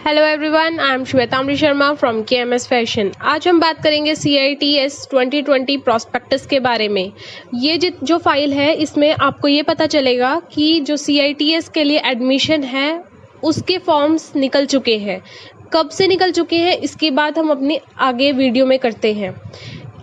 Hello everyone, I am श्वेतामृ Sharma from KMS fashion. आज हम बात करेंगे CITS 2020 प्रॉस्पेक्टस के बारे में। ये जो फाइल है इसमें आपको ये पता चलेगा कि जो CITS के लिए एडमिशन है उसके फॉर्म्स निकल चुके हैं। कब से निकल चुके हैं इसकी बात हम अपने आगे वीडियो में करते हैं।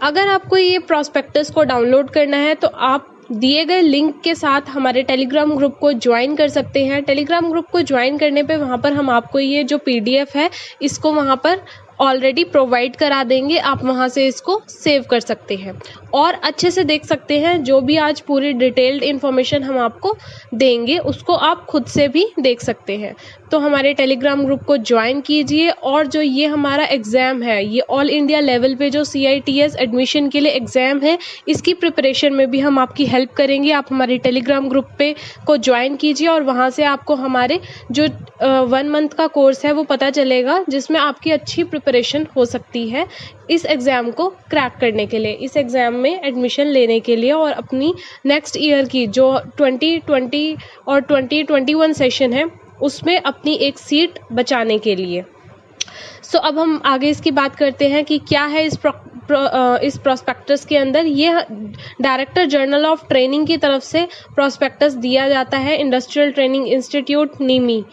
अगर आपको ये प्रॉस्पेक्टस को डाउनलोड करना है तो आप दिए गए लिंक के साथ हमारे टेलीग्राम ग्रुप को ज्वाइन कर सकते हैं। टेलीग्राम ग्रुप को ज्वाइन करने पे वहाँ पर हम आपको ये जो PDF है इसको वहाँ पर ऑलरेडी प्रोवाइड करा देंगे। आप वहाँ से इसको सेव कर सकते हैं और अच्छे से देख सकते हैं। जो भी आज पूरी डिटेल्ड इन्फॉर्मेशन हम आपको देंगे उसको आप खुद से भी देख सकते हैं। तो हमारे टेलीग्राम ग्रुप को ज्वाइन कीजिए। और जो ये हमारा एग्ज़ाम है, ये ऑल इंडिया लेवल पे जो CITS एडमिशन के लिए एग्ज़ाम है, इसकी प्रिपरेशन में भी हम आपकी हेल्प करेंगे। आप हमारे टेलीग्राम ग्रुप पे को ज्वाइन कीजिए और वहाँ से आपको हमारे जो 1 मंथ का कोर्स है वो पता चलेगा, जिसमें आपकी अच्छी प्रिपरेशन हो सकती है इस एग्ज़ाम को क्रैक करने के लिए, इस एग्ज़ाम में एडमिशन लेने के लिए और अपनी नेक्स्ट ईयर की जो 2020 और 2021 सेशन है उसमें अपनी एक सीट बचाने के लिए। सो अब हम आगे इसकी बात करते हैं कि क्या है इस प्रॉस्पेक्टस के अंदर। ये डायरेक्टर जनरल ऑफ ट्रेनिंग की तरफ से प्रॉस्पेक्टस दिया जाता है इंडस्ट्रियल ट्रेनिंग इंस्टीट्यूट नीमी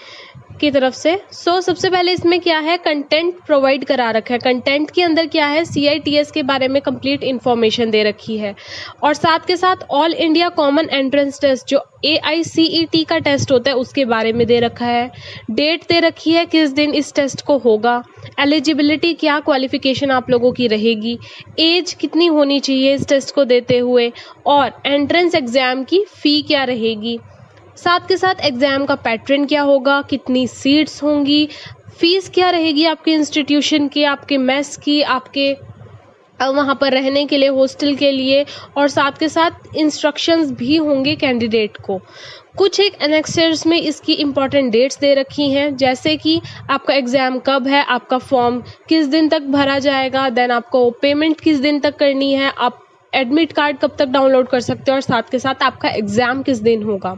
की तरफ से। सबसे पहले इसमें क्या है, कंटेंट प्रोवाइड करा रखा है। कंटेंट के अंदर क्या है, CITS के बारे में कंप्लीट इन्फॉर्मेशन दे रखी है और साथ के साथ all India common entrance test जो AICET का टेस्ट होता है उसके बारे में दे रखा है। डेट दे रखी है किस दिन इस टेस्ट को होगा, एलिजिबिलिटी क्या क्वालिफिकेशन आप लोगों की रहेगी, एज कितनी होनी चाहिए इस टेस्ट को देते हुए और एंट्रेंस एग्ज़ाम की फ़ी क्या रहेगी। साथ के साथ एग्ज़ाम का पैटर्न क्या होगा, कितनी सीट्स होंगी, फीस क्या रहेगी आपके इंस्टीट्यूशन की, आपके मेस की, आपके वहाँ पर रहने के लिए हॉस्टल के लिए, और साथ के साथ इंस्ट्रक्शंस भी होंगे कैंडिडेट को। कुछ एक एनेक्सर्स में इसकी इम्पॉर्टेंट डेट्स दे रखी हैं, जैसे कि आपका एग्ज़ाम कब है, आपका फॉर्म किस दिन तक भरा जाएगा, देन आपको पेमेंट किस दिन तक करनी है, आप एडमिट कार्ड कब तक डाउनलोड कर सकते हो और साथ के साथ आपका एग्ज़ाम किस दिन होगा।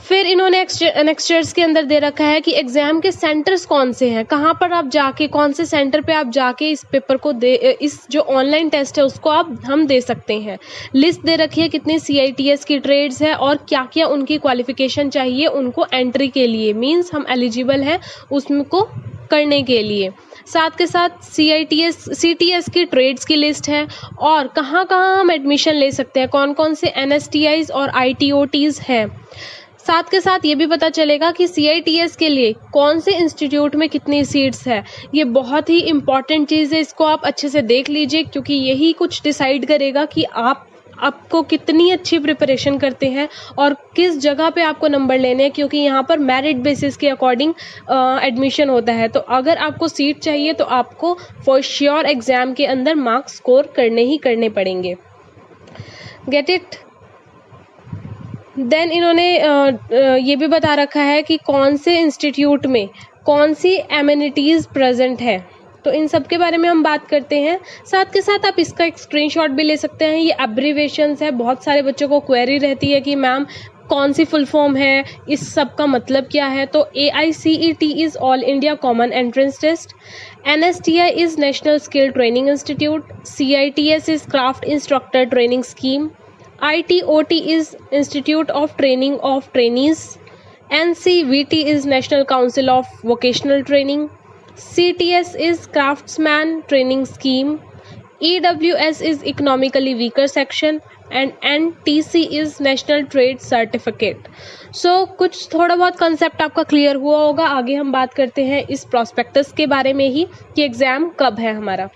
फिर इन्होंने एनेक्स्चर्स के अंदर दे रखा है कि एग्ज़ाम के सेंटर्स कौन से हैं, कहाँ पर आप जाके, कौन से सेंटर पे आप जाके इस पेपर को इस जो ऑनलाइन टेस्ट है उसको हम दे सकते हैं। लिस्ट दे रखी है कितनी CITS की ट्रेड्स है और क्या क्या उनकी क्वालिफिकेशन चाहिए उनको एंट्री के लिए, मीन्स हम एलिजिबल हैं उसको करने के लिए। साथ के साथ CTS की ट्रेड्स की लिस्ट है और कहाँ कहाँ हम एडमिशन ले सकते हैं, कौन कौन से NSTIs और ITOTs हैं। साथ के साथ ये भी पता चलेगा कि CITS के लिए कौन से इंस्टीट्यूट में कितनी सीट्स है। ये बहुत ही इम्पॉर्टेंट चीज़ है, इसको आप अच्छे से देख लीजिए क्योंकि यही कुछ डिसाइड करेगा कि आपको कितनी अच्छी प्रिपरेशन करते हैं और किस जगह पे आपको नंबर लेने हैं, क्योंकि यहाँ पर मेरिट बेसिस के अकॉर्डिंग एडमिशन होता है। तो अगर आपको सीट चाहिए तो आपको फॉर श्योर एग्ज़ाम के अंदर मार्क्स स्कोर करने ही करने पड़ेंगे। Get it. देन इन्होंने ये भी बता रखा है कि कौन से इंस्टीट्यूट में कौन सी एमिनिटीज़ प्रेजेंट है। तो इन सब के बारे में हम बात करते हैं। साथ के साथ आप इसका एक स्क्रीनशॉट भी ले सकते हैं। ये एब्रीवेशंस है, बहुत सारे बच्चों को क्वेरी रहती है कि मैम कौन सी फुल फॉर्म है, इस सब का मतलब क्या है। तो AICET is all India common entrance test, NSTI is national skill training institute, CITS is craft instructor training scheme, ITOT is Institute of Training of Trainees, NCVT is National Council of Vocational Training, CTS is Craftsman Training Scheme, EWS is Economically Weaker Section and NTC is National Trade Certificate। कुछ थोड़ा बहुत concept आपका clear हुआ होगा। आगे हम बात करते हैं इस प्रॉस्पेक्टस के बारे में ही कि एग्ज़ाम कब है हमारा।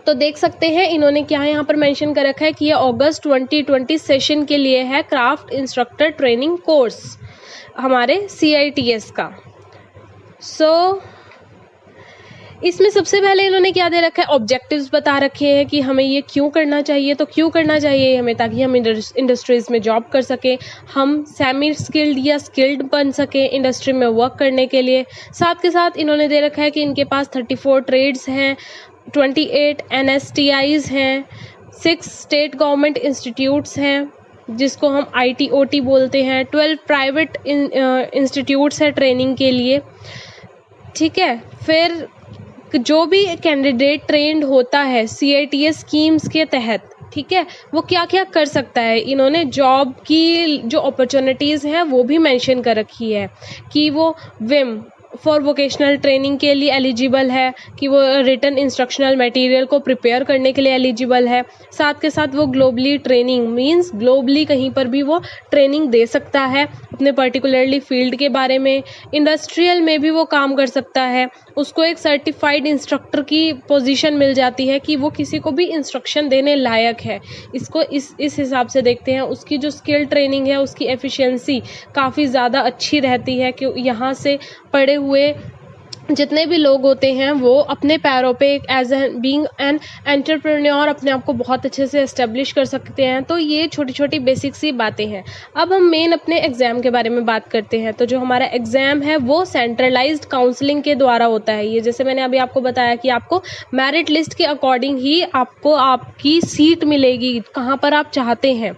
तो देख सकते हैं इन्होंने क्या यहाँ पर मेंशन कर रखा है कि ये अगस्त 2020 सेशन के लिए है क्राफ्ट इंस्ट्रक्टर ट्रेनिंग कोर्स हमारे CITS का। इसमें सबसे पहले इन्होंने क्या दे रखा है, ऑब्जेक्टिव्स बता रखे हैं कि हमें ये क्यों करना चाहिए। तो क्यों करना चाहिए हमें, ताकि हम इंडस्ट्रीज़ में जॉब कर सकें, हम सेमी स्किल्ड या स्किल्ड बन सकें इंडस्ट्री में वर्क करने के लिए। साथ के साथ इन्होंने दे रखा है कि इनके पास 34 ट्रेड्स हैं, 28 NSTIs हैं, 6 स्टेट गवर्नमेंट इंस्टीट्यूट्स हैं जिसको हम ITOT बोलते हैं, 12 प्राइवेट इंस्टीट्यूट्स हैं ट्रेनिंग के लिए, ठीक है। फिर जो भी कैंडिडेट ट्रेंड होता है CITS स्कीम्स के तहत, ठीक है, वो क्या क्या कर सकता है, इन्होंने जॉब की जो अपॉर्चुनिटीज़ हैं वो भी मेंशन कर रखी है कि वो विम फॉर वोकेशनल ट्रेनिंग के लिए एलिजिबल है, कि वो रिटन इंस्ट्रक्शनल मटेरियल को प्रिपेयर करने के लिए एलिजिबल है। साथ के साथ वो ग्लोबली ट्रेनिंग मींस ग्लोबली कहीं पर भी वो ट्रेनिंग दे सकता है अपने पर्टिकुलरली फील्ड के बारे में। इंडस्ट्रियल में भी वो काम कर सकता है, उसको एक सर्टिफाइड इंस्ट्रक्टर की पोजीशन मिल जाती है कि वो किसी को भी इंस्ट्रक्शन देने लायक है। इसको इस हिसाब से देखते हैं। उसकी जो स्किल ट्रेनिंग है उसकी एफिशिएंसी काफ़ी ज़्यादा अच्छी रहती है कि यहाँ से पढ़े हुए जितने भी लोग होते हैं वो अपने पैरों पे एज बीइंग एन एंटरप्रेन्योर अपने आप को बहुत अच्छे से एस्टेब्लिश कर सकते हैं। तो ये छोटी छोटी बेसिक सी बातें हैं। अब हम मेन अपने एग्ज़ाम के बारे में बात करते हैं। तो जो हमारा एग्ज़ाम है वो सेंट्रलाइज्ड काउंसलिंग के द्वारा होता है। ये जैसे मैंने अभी आपको बताया कि आपको मेरिट लिस्ट के अकॉर्डिंग ही आपको आपकी सीट मिलेगी कहाँ पर आप चाहते हैं।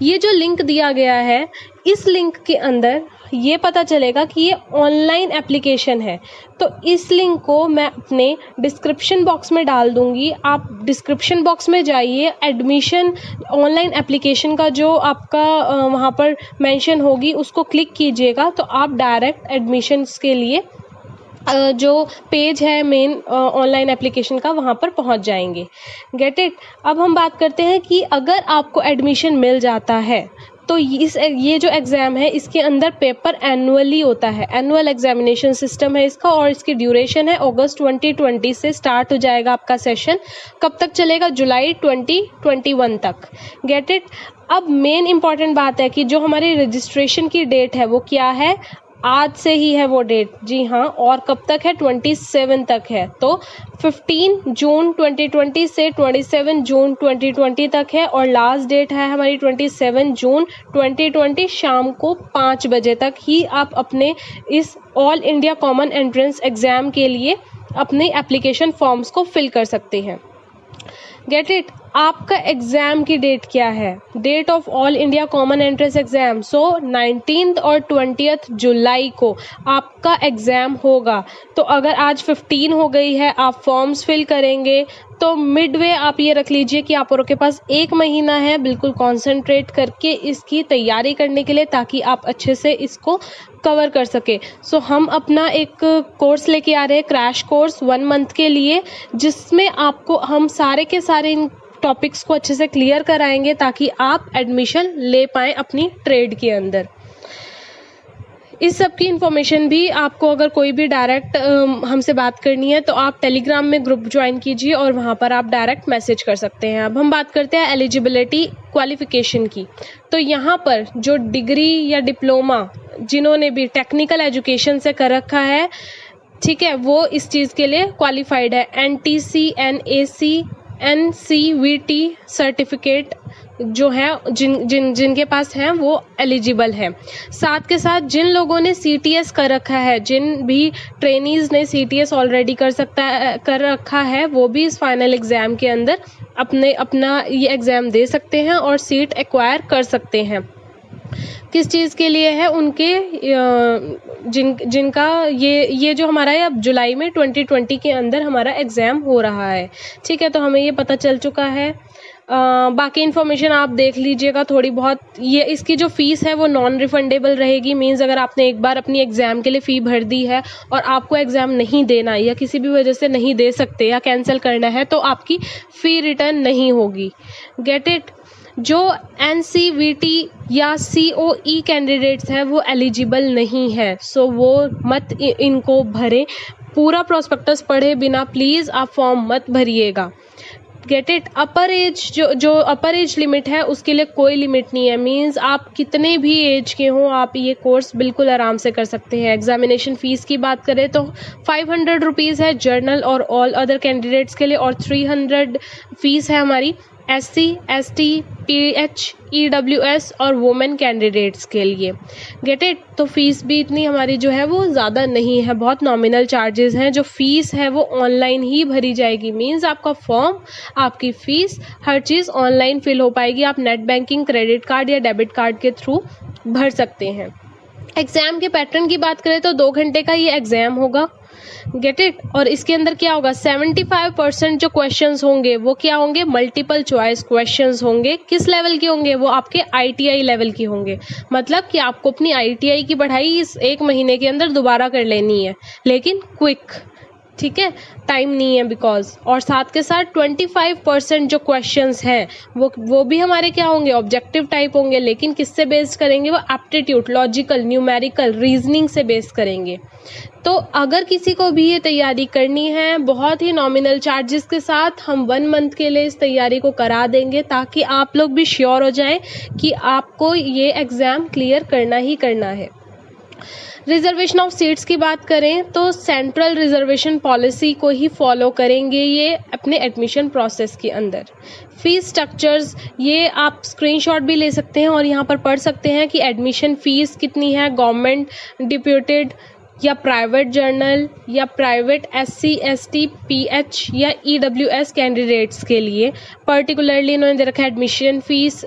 ये जो लिंक दिया गया है, इस लिंक के अंदर ये पता चलेगा कि ये ऑनलाइन एप्लीकेशन है। तो इस लिंक को मैं अपने डिस्क्रिप्शन बॉक्स में डाल दूंगी। आप डिस्क्रिप्शन बॉक्स में जाइए, एडमिशन ऑनलाइन एप्लीकेशन का जो आपका वहाँ पर मेंशन होगी उसको क्लिक कीजिएगा, तो आप डायरेक्ट एडमिशन्स के लिए जो पेज है मेन ऑनलाइन एप्लीकेशन का वहाँ पर पहुँच जाएंगे। Get it. अब हम बात करते हैं कि अगर आपको एडमिशन मिल जाता है तो ये जो एग्ज़ाम है इसके अंदर पेपर एनुअली होता है, एनुअल एग्जामिनेशन सिस्टम है इसका, और इसकी ड्यूरेशन है अगस्त 2020 से स्टार्ट हो जाएगा आपका सेशन। कब तक चलेगा? जुलाई 2021 तक। Get it. अब मेन इंपॉर्टेंट बात है कि जो हमारी रजिस्ट्रेशन की डेट है वो क्या है? आज से ही है वो डेट, जी हाँ। और कब तक है? 27 तक है। तो 15 जून 2020 से 27 जून 2020 तक है, और लास्ट डेट है हमारी 27 जून 2020 शाम को 5 बजे तक ही आप अपने इस all India common entrance exam के लिए अपने एप्लीकेशन फॉर्म्स को फिल कर सकते हैं। Get it. आपका एग्ज़ाम की डेट क्या है? Date of all India common entrance exam, so 19 और 20 जुलाई को आपका एग्ज़ाम होगा। तो अगर आज 15 हो गई है, आप फॉर्म्स फिल करेंगे तो मिडवे आप ये रख लीजिए कि आप लोगों के पास 1 महीना है बिल्कुल कॉन्सेंट्रेट करके इसकी तैयारी करने के लिए, ताकि आप अच्छे से इसको कवर कर सके। सो हम अपना एक कोर्स लेके आ रहे हैं, क्रैश कोर्स 1 मंथ के लिए, जिसमें आपको हम सारे के सारे इन टॉपिक्स को अच्छे से क्लियर कराएंगे ताकि आप एडमिशन ले पाएँ अपनी ट्रेड के अंदर। इस सब की इन्फॉर्मेशन भी आपको अगर कोई भी डायरेक्ट हमसे बात करनी है तो आप टेलीग्राम में ग्रुप ज्वाइन कीजिए और वहाँ पर आप डायरेक्ट मैसेज कर सकते हैं। अब हम बात करते हैं एलिजिबिलिटी क्वालिफिकेशन की। तो यहाँ पर जो डिग्री या डिप्लोमा जिन्होंने भी टेक्निकल एजुकेशन से कर रखा है, ठीक है, वो इस चीज़ के लिए क्वालिफाइड है। NTC, NAC, NCVT सर्टिफिकेट जो है जिनके पास हैं वो एलिजिबल है। साथ के साथ जिन लोगों ने CTS कर रखा है, जिन भी ट्रेनीज़ ने CTS ऑलरेडी कर रखा है, वो भी इस फाइनल एग्ज़ाम के अंदर अपना ये एग्ज़ाम दे सकते हैं और सीट एक्वायर कर सकते हैं। किस चीज़ के लिए है? उनके जिनका ये जो हमारा है अब जुलाई में 2020 के अंदर हमारा एग्ज़ाम हो रहा है, ठीक है। तो हमें ये पता चल चुका है। बाकी इन्फॉर्मेशन आप देख लीजिएगा थोड़ी बहुत। ये इसकी जो फ़ीस है वो नॉन रिफंडेबल रहेगी। मींस अगर आपने एक बार अपनी एग्ज़ाम के लिए फ़ी भर दी है और आपको एग्ज़ाम नहीं देना या किसी भी वजह से नहीं दे सकते या कैंसिल करना है तो आपकी फ़ी रिटर्न नहीं होगी। Get it. जो NCVT या COE कैंडिडेट्स हैं वो एलिजिबल नहीं है, सो वो मत इनको भरें। पूरा प्रोस्पेक्टस पढ़े बिना प्लीज़ आप फॉर्म मत भरिएगा। Get it. अपर एज जो अपर एज लिमिट है उसके लिए कोई लिमिट नहीं है। मींस आप कितने भी एज के हों आप ये कोर्स बिल्कुल आराम से कर सकते हैं। एग्जामिनेशन फ़ीस की बात करें तो 500 रुपीज़ है जर्नल और ऑल अदर कैंडिडेट्स के लिए, और 300 फ़ीस है हमारी SC, ST, PH, EWS और वुमेन कैंडिडेट्स के लिए। Get it. तो फीस भी इतनी हमारी जो है वो ज़्यादा नहीं है, बहुत नॉमिनल चार्जेस हैं। जो फीस है वो ऑनलाइन ही भरी जाएगी। मींस आपका फॉर्म, आपकी फ़ीस, हर चीज़ ऑनलाइन फिल हो पाएगी। आप नेट बैंकिंग, क्रेडिट कार्ड या डेबिट कार्ड के थ्रू भर सकते हैं। एग्ज़ाम के पैटर्न की बात करें तो 2 घंटे का ये एग्ज़ाम होगा। Get it. और इसके अंदर क्या होगा, 75% जो क्वेश्चंस होंगे वो क्या होंगे, मल्टीपल चॉइस क्वेश्चंस होंगे। किस लेवल के होंगे, वो आपके ITI लेवल के होंगे। मतलब कि आपको अपनी ITI की पढ़ाई इस 1 महीने के अंदर दोबारा कर लेनी है, लेकिन क्विक, ठीक है, टाइम नहीं है बिकॉज। और साथ के साथ 25% जो क्वेश्चंस हैं वो भी हमारे क्या होंगे, ऑब्जेक्टिव टाइप होंगे, लेकिन किससे बेस्ड करेंगे, वो एप्टीट्यूड, लॉजिकल, न्यूमेरिकल, रीजनिंग से बेस्ड करेंगे। तो अगर किसी को भी ये तैयारी करनी है, बहुत ही नॉमिनल चार्जेस के साथ हम 1 मंथ के लिए इस तैयारी को करा देंगे, ताकि आप लोग भी श्योर हो जाएं कि आपको ये एग्ज़ाम क्लियर करना ही करना है। रिजर्वेशन ऑफ सीट्स की बात करें तो सेंट्रल रिजर्वेशन पॉलिसी को ही फॉलो करेंगे ये अपने एडमिशन प्रोसेस के अंदर। फीस स्ट्रक्चर्स ये आप स्क्रीनशॉट भी ले सकते हैं और यहाँ पर पढ़ सकते हैं कि एडमिशन फीस कितनी है गवर्नमेंट डिप्यूटेड या प्राइवेट जर्नल या प्राइवेट SC ST PH या EWS कैंडिडेट्स के लिए। पर्टिकुलरली इन्होंने दे रखा है admission fees,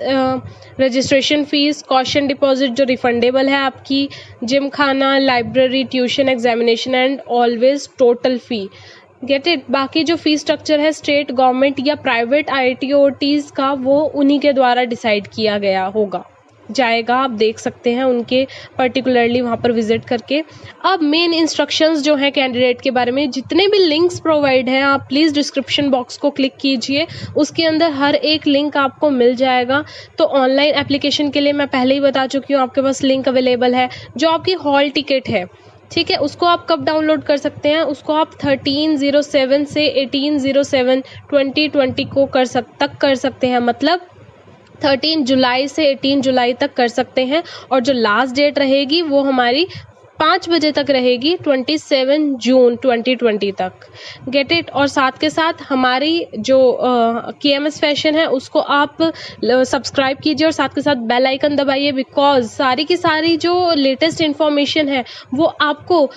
registration fees, caution deposit जो रिफंडेबल है आपकी, जिम खाना, library, tuition, examination and always total fee. Get it. बाकी जो फीस स्ट्रक्चर है स्टेट गवर्नमेंट या प्राइवेट ITOTs का, वो उन्हीं के द्वारा डिसाइड किया गया होगा जाएगा। आप देख सकते हैं उनके पर्टिकुलरली वहाँ पर विजिट करके। अब मेन इंस्ट्रक्शंस जो हैं कैंडिडेट के बारे में, जितने भी लिंक्स प्रोवाइड हैं आप प्लीज़ डिस्क्रिप्शन बॉक्स को क्लिक कीजिए, उसके अंदर हर एक लिंक आपको मिल जाएगा। तो ऑनलाइन एप्लीकेशन के लिए मैं पहले ही बता चुकी हूँ, आपके पास लिंक अवेलेबल है। जो आपकी हॉल टिकट है, ठीक है, उसको आप कब डाउनलोड कर सकते हैं, उसको आप 13/07 से 18/07/2020 को कर सकते हैं। मतलब 13 जुलाई से 18 जुलाई तक कर सकते हैं। और जो लास्ट डेट रहेगी वो हमारी 5 बजे तक रहेगी, 27 जून 2020 तक। Get it. और साथ के साथ हमारी जो KMS फैशन है उसको आप सब्सक्राइब कीजिए और साथ के साथ बेल आइकन दबाइए, बिकॉज सारी की सारी जो लेटेस्ट इन्फॉर्मेशन है वो आपको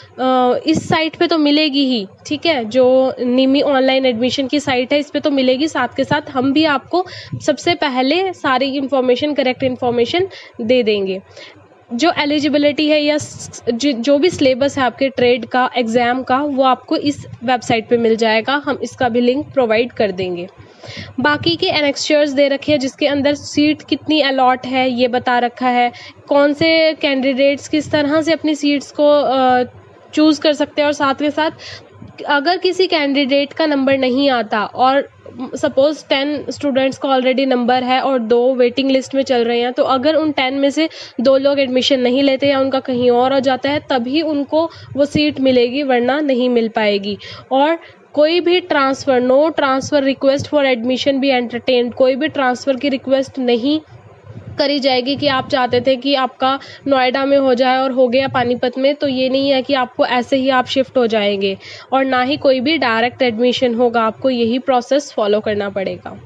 इस साइट पे तो मिलेगी ही, ठीक है, जो निमी ऑनलाइन एडमिशन की साइट है इस पे तो मिलेगी। साथ के साथ हम भी आपको सबसे पहले सारी इन्फॉर्मेशन, करेक्ट इन्फॉर्मेशन दे देंगे। जो एलिजिबिलिटी है या जो भी सिलेबस है आपके ट्रेड का, एग्ज़ाम का, वो आपको इस वेबसाइट पे मिल जाएगा। हम इसका भी लिंक प्रोवाइड कर देंगे। बाकी के एनेक्स्चर्स दे रखे हैं जिसके अंदर सीट कितनी अलॉट है ये बता रखा है, कौन से कैंडिडेट्स किस तरह से अपनी सीट्स को चूज़ कर सकते हैं। और साथ के साथ अगर किसी कैंडिडेट का नंबर नहीं आता और सपोज 10 स्टूडेंट्स का ऑलरेडी नंबर है और 2 वेटिंग लिस्ट में चल रहे हैं, तो अगर उन 10 में से 2 लोग एडमिशन नहीं लेते या उनका कहीं और हो जाता है, तभी उनको वो सीट मिलेगी, वरना नहीं मिल पाएगी। और कोई भी transfer, no transfer request for admission be entertained, कोई भी ट्रांसफ़र की रिक्वेस्ट नहीं करी जाएगी कि आप चाहते थे कि आपका नोएडा में हो जाए और हो गया पानीपत में, तो ये नहीं है कि आपको ऐसे ही आप शिफ्ट हो जाएंगे। और ना ही कोई भी डायरेक्ट एडमिशन होगा, आपको यही प्रोसेस फॉलो करना पड़ेगा।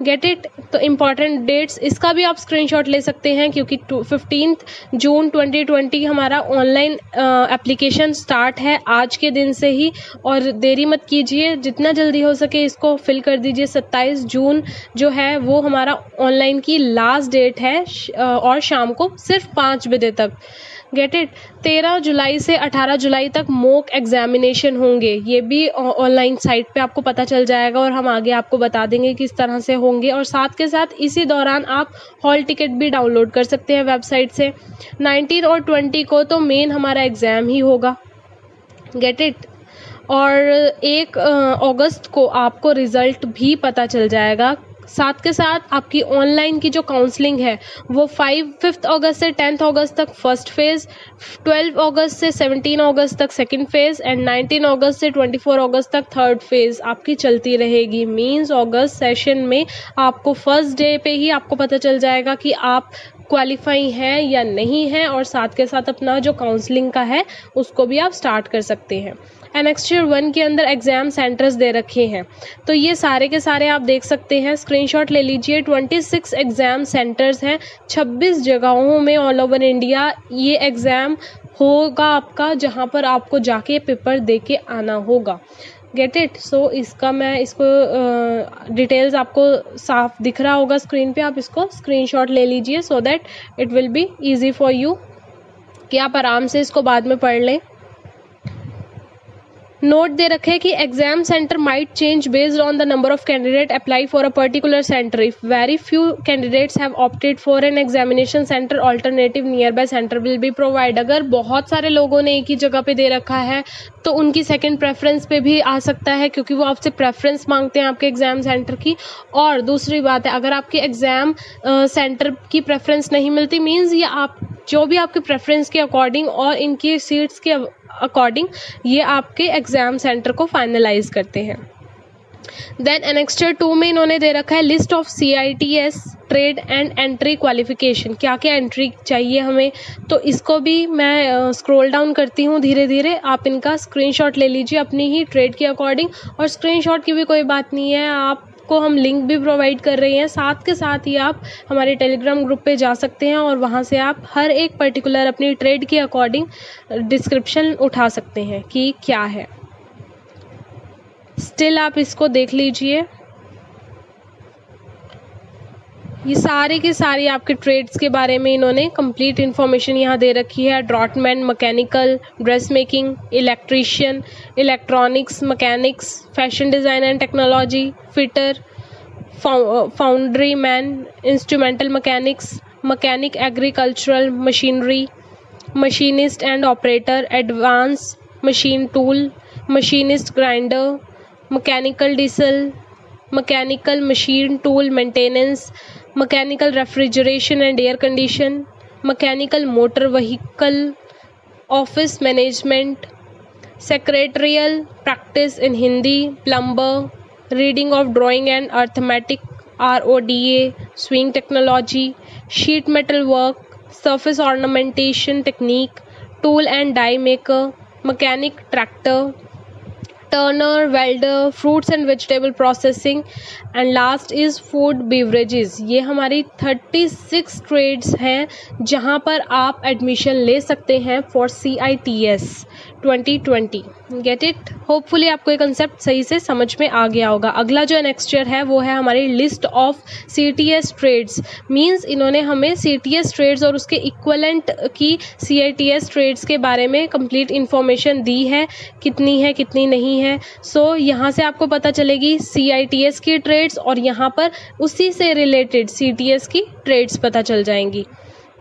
Get it. तो इम्पॉर्टेंट डेट्स, इसका भी आप स्क्रीनशॉट ले सकते हैं क्योंकि 15 जून 2020 हमारा ऑनलाइन एप्लीकेशन स्टार्ट है आज के दिन से ही। और देरी मत कीजिए, जितना जल्दी हो सके इसको फिल कर दीजिए। 27 जून जो है वो हमारा ऑनलाइन की लास्ट डेट है और शाम को सिर्फ 5 बजे तक। Get it. 13 जुलाई से 18 जुलाई तक मॉक एग्जामिनेशन होंगे, ये भी ऑनलाइन साइट पे आपको पता चल जाएगा और हम आगे आपको बता देंगे किस तरह से होंगे। और साथ के साथ इसी दौरान आप हॉल टिकट भी डाउनलोड कर सकते हैं वेबसाइट से। 19 और 20 को तो मेन हमारा एग्ज़ाम ही होगा। Get it. और 1 अगस्त को आपको रिज़ल्ट भी पता चल जाएगा। साथ के साथ आपकी ऑनलाइन की जो काउंसलिंग है वो 5 अगस्त से 10 अगस्त तक फर्स्ट फेज़, 12 अगस्त से 17 अगस्त तक सेकंड फेज़ एंड 19 अगस्त से 24 अगस्त तक थर्ड फेज़ आपकी चलती रहेगी। मींस अगस्त सेशन में आपको फर्स्ट डे पे ही आपको पता चल जाएगा कि आप क्वालिफाई हैं या नहीं हैं। और साथ के साथ अपना जो काउंसलिंग का है उसको भी आप स्टार्ट कर सकते हैं। एनेक्स्चर 1 के अंदर एग्ज़ाम सेंटर्स दे रखे हैं, तो ये सारे के सारे आप देख सकते हैं, स्क्रीनशॉट ले लीजिए। 26 एग्ज़ाम सेंटर्स हैं 26 जगहों में ऑल ओवर इंडिया। ये एग्ज़ाम होगा आपका, जहाँ पर आपको जाके पेपर दे के आना होगा। Get it. सो इसका मैं इसको डिटेल्स आपको साफ दिख रहा होगा स्क्रीन पे, आप इसको स्क्रीनशॉट ले लीजिए so that it will be easy for you कि आप आराम से इसको बाद में पढ़ लें। नोट दे रखे हैं कि exam centre might change based on the number of candidate apply for a particular centre if very few candidates have opted for an examination centre alternative near by centre will be provide. अगर बहुत सारे लोगों ने एक ही जगह पे दे रखा है तो उनकी सेकंड प्रेफरेंस पे भी आ सकता है, क्योंकि वो आपसे प्रेफरेंस मांगते हैं आपके एग्जाम सेंटर की। और दूसरी बात है, अगर आपके एग्जाम सेंटर की प्रेफरेंस नहीं मिलती, मीन्स ये आप जो भी आपके प्रेफरेंस के अकॉर्डिंग और इनकी सीट्स के अकॉर्डिंग ये आपके एग्जाम सेंटर को फाइनलाइज करते हैं। देन एनेक्स्टर 2 में इन्होंने दे रखा है list of CITS trade and entry qualification, क्या क्या एंट्री चाहिए हमें। तो इसको भी मैं स्क्रॉल डाउन करती हूँ धीरे धीरे, आप इनका स्क्रीनशॉट ले लीजिए अपनी ही ट्रेड के अकॉर्डिंग। और स्क्रीनशॉट की भी कोई बात नहीं है, आपको हम लिंक भी प्रोवाइड कर रहे हैं, साथ के साथ ही आप हमारे टेलीग्राम ग्रुप पे जा सकते हैं और वहाँ से आप हर एक पर्टिकुलर अपनी ट्रेड के अकॉर्डिंग डिस्क्रिप्शन उठा सकते हैं कि क्या है। स्टिल आप इसको देख लीजिए, ये सारी की सारी आपके ट्रेड्स के बारे में इन्होंने कंप्लीट इन्फॉर्मेशन यहाँ दे रखी है। Draughtsman, mechanical, dress making, electrician, electronics, mechanics, fashion design and technology, fitter, foundry man, instrumental mechanics, mechanic agricultural machinery, machinist and operator, advance machine tool, machinist grinder, mechanical diesel, mechanical machine tool maintenance, mechanical refrigeration and air condition, mechanical motor vehicle, office management, secretarial practice in Hindi, plumber, reading of drawing and arithmetic RODA, sewing technology, sheet metal work, surface ornamentation technique, tool and die maker, mechanic tractor, turner, welder, fruits and vegetable processing, and last is food beverages। ये हमारी 36 trades हैं जहाँ पर आप admission ले सकते हैं for CITS 2020। Get it? Hopefully आपको ये कंसेप्ट सही से समझ में आ गया होगा। अगला जो नेक्स्ट ईयर है वो है हमारी list of CTS trades. Means इन्होंने हमें CTS ट्रेड्स और उसके इक्वलेंट की CITS ट्रेड्स के बारे में कंप्लीट इन्फॉर्मेशन दी है, कितनी है कितनी नहीं है। सो यहाँ से आपको पता चलेगी CITS की ट्रेड्स और यहाँ पर उसी से रिलेटेड CTS की ट्रेड्स पता चल जाएंगी।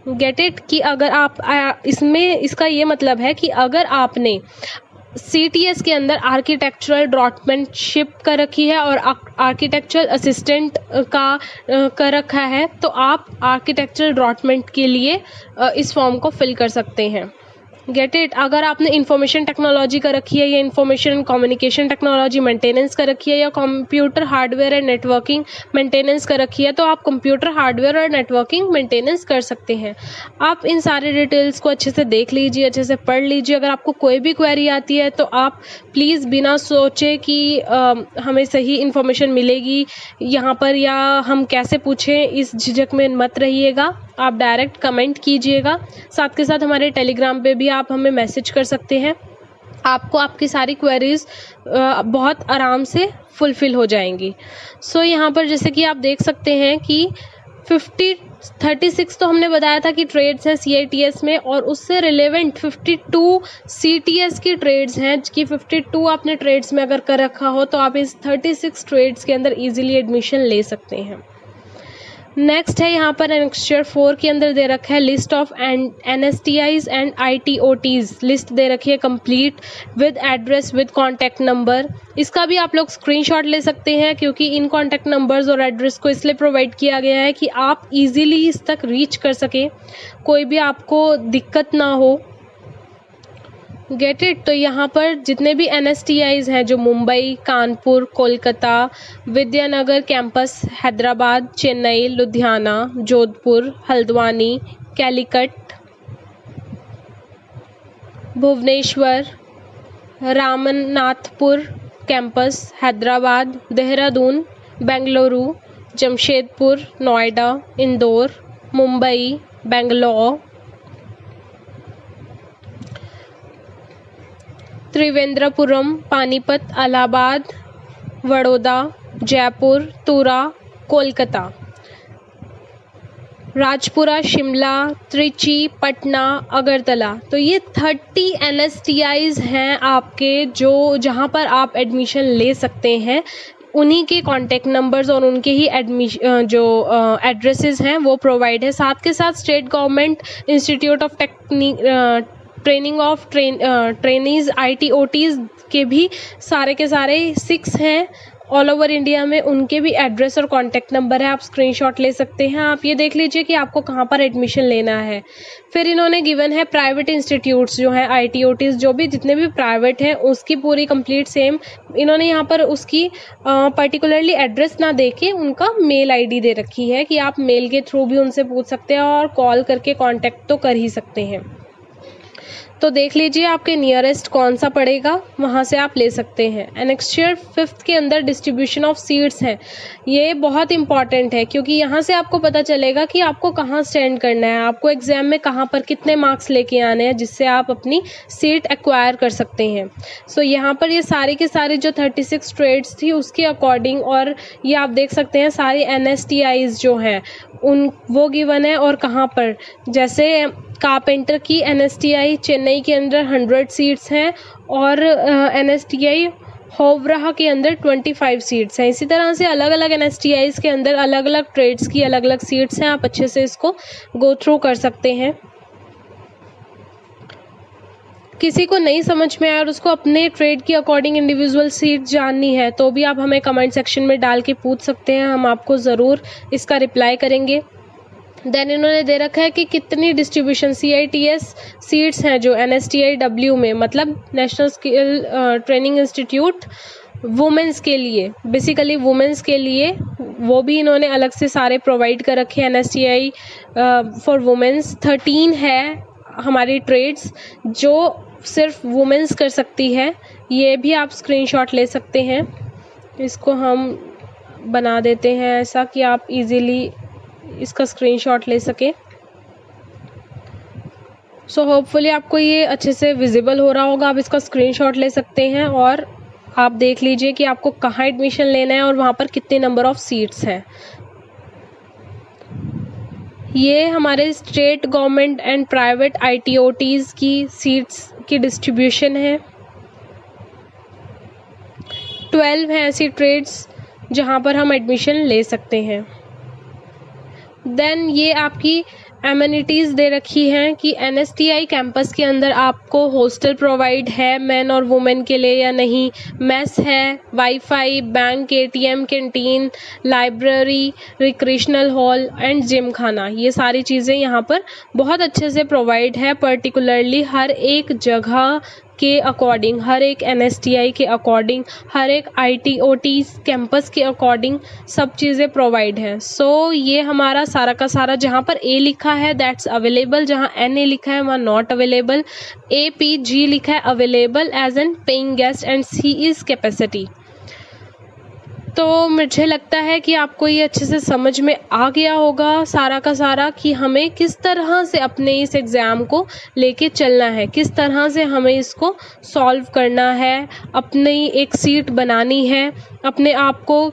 Get it? कि अगर आप इसमें इसका ये मतलब है कि अगर आपने CTS के अंदर आर्किटेक्चरल ड्राफ्टमैनशिप कर रखी है और आर्किटेक्चरल असिस्टेंट का कर रखा है, तो आप आर्किटेक्चरल ड्राफ्टमैन के लिए इस फॉर्म को फिल कर सकते हैं। Get it? अगर आपने इंफॉर्मेशन टेक्नोलॉजी कर रखी है या इंफॉर्मेशन कम्युनिकेशन टेक्नोलॉजी मेंटेनेंस कर रखी है या computer hardware and networking maintenance कर रखी है, तो आप कंप्यूटर हार्डवेयर और नेटवर्किंग मेंटेनेंस कर सकते हैं। आप इन सारे डिटेल्स को अच्छे से देख लीजिए, अच्छे से पढ़ लीजिए। अगर आपको कोई भी क्वेरी आती है तो आप प्लीज़ बिना सोचे कि हमें सही इंफॉर्मेशन मिलेगी यहाँ पर या हम कैसे पूछें, इस झिझक में मत रहिएगा। आप डायरेक्ट कमेंट कीजिएगा। साथ के साथ हमारे टेलीग्राम पे भी आप हमें मैसेज कर सकते हैं, आपको आपकी सारी क्वेरीज बहुत आराम से फुलफिल हो जाएंगी। सो यहाँ पर जैसे कि आप देख सकते हैं कि 36 तो हमने बताया था कि ट्रेड्स हैं CITS में, और उससे रिलेवेंट 52 CTS की ट्रेड्स हैं कि 52 आपने ट्रेड्स में अगर कर रखा हो तो आप इस 36 ट्रेड्स के अंदर इजीली एडमिशन ले सकते हैं। नेक्स्ट है यहाँ पर एनेक्स्चर 4 के अंदर दे रखा है list of NSTIs and ITOTs। List दे रखी है complete with address with contact number. इसका भी आप लोग स्क्रीनशॉट ले सकते हैं, क्योंकि इन कॉन्टैक्ट नंबर्स और एड्रेस को इसलिए प्रोवाइड किया गया है कि आप इजीली इस तक रीच कर सकें, कोई भी आपको दिक्कत ना हो। Get it? तो यहाँ पर जितने भी NSTIs हैं जो मुंबई, कानपुर, कोलकाता, विद्यानगर कैंपस, हैदराबाद, चेन्नई, लुधियाना, जोधपुर, हल्द्वानी, कैलीकट, भुवनेश्वर, रामनाथपुर कैंपस, हैदराबाद, देहरादून, बेंगलुरु, जमशेदपुर, नोएडा, इंदौर, मुंबई, बेंगलोर, त्रिवेंद्रपुरम, पानीपत, इलाहाबाद, वडोदरा, जयपुर, तुरा, कोलकाता। राजपुरा, शिमला, त्रिची, पटना, अगरतला। तो ये 30 NSTIs हैं आपके, जो जहाँ पर आप एडमिशन ले सकते हैं। उन्हीं के कॉन्टैक्ट नंबर्स और उनके ही एड्रेसेस हैं वो प्रोवाइड है। साथ के साथ state government institute of training of trainees ITOTs के भी सारे के सारे 6 हैं ऑल ओवर इंडिया में। उनके भी एड्रेस और कॉन्टैक्ट नंबर है, आप स्क्रीनशॉट ले सकते हैं। आप ये देख लीजिए कि आपको कहाँ पर एडमिशन लेना है। फिर इन्होंने गिवन है प्राइवेट इंस्टीट्यूट्स जो है ITOTs, जो भी जितने भी प्राइवेट हैं उसकी पूरी कंप्लीट सेम इन्होंने यहाँ पर उसकी पर्टिकुलरली एड्रेस ना दे के उनका मेल ID दे रखी है कि आप मेल के थ्रू भी उनसे पूछ सकते हैं और कॉल करके कॉन्टैक्ट तो कर ही सकते हैं। तो देख लीजिए आपके नियरेस्ट कौन सा पड़ेगा, वहाँ से आप ले सकते हैं। एनेक्स्चर 5th के अंदर डिस्ट्रीब्यूशन ऑफ सीट्स हैं। ये बहुत इंपॉर्टेंट है क्योंकि यहाँ से आपको पता चलेगा कि आपको कहाँ स्टैंड करना है, आपको एग्जाम में कहाँ पर कितने मार्क्स लेके आने हैं, जिससे आप अपनी सीट एक्वायर कर सकते हैं। सो यहाँ पर ये सारी के सारी जो 36 ट्रेड्स थी उसके अकॉर्डिंग, और ये आप देख सकते हैं सारी NSTIs जो हैं उन वो गिवन है और कहाँ पर। जैसे कारपेंटर की NSTI चेन्नई के अंदर 100 सीट्स हैं और NSTI होवराह के अंदर 25 सीट्स हैं। इसी तरह से अलग अलग NSTIs के अंदर अलग अलग ट्रेड्स की अलग अलग सीट्स हैं। आप अच्छे से इसको गो थ्रू कर सकते हैं। किसी को नहीं समझ में आया और उसको अपने ट्रेड की अकॉर्डिंग इंडिविजुअल सीट जाननी है तो भी आप हमें कमेंट सेक्शन में डाल के पूछ सकते हैं, हम आपको ज़रूर इसका रिप्लाई करेंगे। देन इन्होंने दे रखा है कि कितनी डिस्ट्रीब्यूशन CITS सीट्स हैं जो NSTIW में, मतलब national skill training institute women's के लिए, बेसिकली वुमेंस के लिए वो भी इन्होंने अलग से सारे प्रोवाइड कर रखे हैं। NSTI फॉर वुमेंस 13 है हमारी ट्रेड्स जो सिर्फ वुमेंस कर सकती है। ये भी आप स्क्रीनशॉट ले सकते हैं। इसको हम बना देते हैं ऐसा कि आप इजीली इसका स्क्रीनशॉट ले सके। सो होपफुली आपको ये अच्छे से विजिबल हो रहा होगा। आप इसका स्क्रीनशॉट ले सकते हैं और आप देख लीजिए कि आपको कहाँ एडमिशन लेना है और वहाँ पर कितने नंबर ऑफ सीट्स हैं। ये हमारे state government and private ITOTs की सीट्स की डिस्ट्रीब्यूशन है। 12 हैं ऐसी ट्रेड्स जहाँ पर हम एडमिशन ले सकते हैं। देन ये आपकी एमिनिटीज़ दे रखी हैं कि NSTI कैंपस के अंदर आपको हॉस्टल प्रोवाइड है मेन और वुमेन के लिए या नहीं, मेस है, wifi, bank, ATM, canteen, library, recreational hall and gym खाना, ये सारी चीज़ें यहाँ पर बहुत अच्छे से प्रोवाइड है। पर्टिकुलरली हर एक जगह के अकॉर्डिंग, हर एक NSTI के अकॉर्डिंग, हर एक ITOT कैंपस के अकॉर्डिंग सब चीज़ें प्रोवाइड हैं। सो ये हमारा सारा का सारा, जहाँ पर A लिखा है दैट्स अवेलेबल, जहाँ NA लिखा है वहाँ नॉट अवेलेबल, APG लिखा है available as an paying guest and C is capacity. तो मुझे लगता है कि आपको ये अच्छे से समझ में आ गया होगा सारा का सारा कि हमें किस तरह से अपने इस एग्ज़ाम को लेके चलना है, किस तरह से हमें इसको सॉल्व करना है, अपनी एक सीट बनानी है, अपने आप को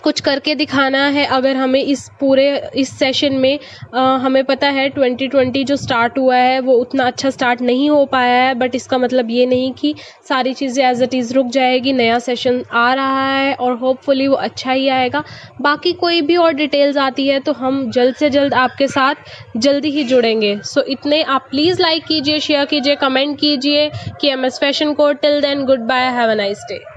कुछ करके दिखाना है। अगर हमें इस सेशन में हमें पता है 2020 जो स्टार्ट हुआ है वो उतना अच्छा स्टार्ट नहीं हो पाया है, बट इसका मतलब ये नहीं कि सारी चीज़ें एज इट इज़ रुक जाएगी। नया सेशन आ रहा है और होपफुली वो अच्छा ही आएगा। बाकी कोई भी और डिटेल्स आती है तो हम जल्द से जल्द आपके साथ जल्दी ही जुड़ेंगे। सो इतने आप प्लीज़ लाइक कीजिए, शेयर कीजिए, कमेंट कीजिए। KMS फैशन को till then good bye, have a nice day.